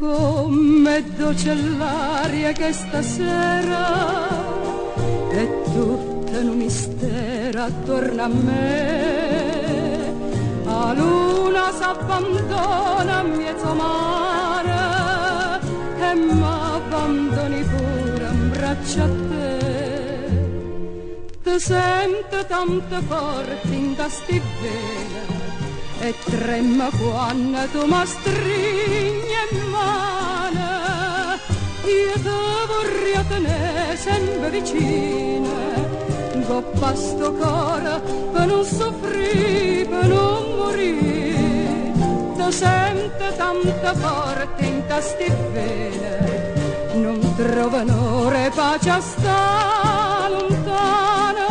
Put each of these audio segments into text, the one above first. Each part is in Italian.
Com'è dolce l'aria che stasera è tutta un mistero attorno a me. La luna s'abbandona a mezzo mare e m'abbandoni pure in braccio a te. Ti sento tanto forte in ta stivella e trema quando tu mi stringi in mano. Io ti vorrei tenere sempre vicina, coppa sto cuore per non soffrire, per non morire. Ti sento tanto forte in ta stivella, non trovo onore pace a sta lontana.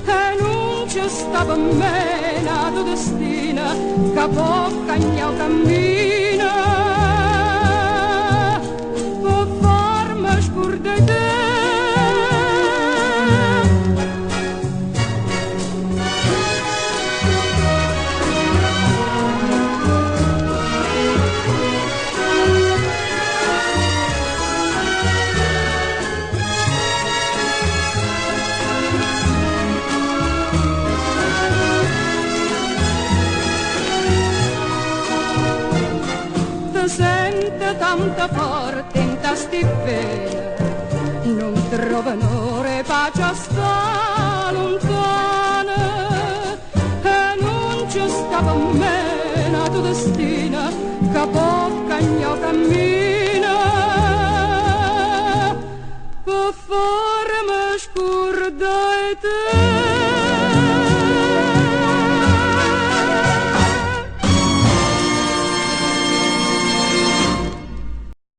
E non ci sta per me la tua destina che può cagnare cammina, può farmi scordare te. Sente tanta forte in ta stivella, non trova onore pace a sta lontana. E non ci sta per me la tua destina che può cagnare cammina, può farmi scordare te.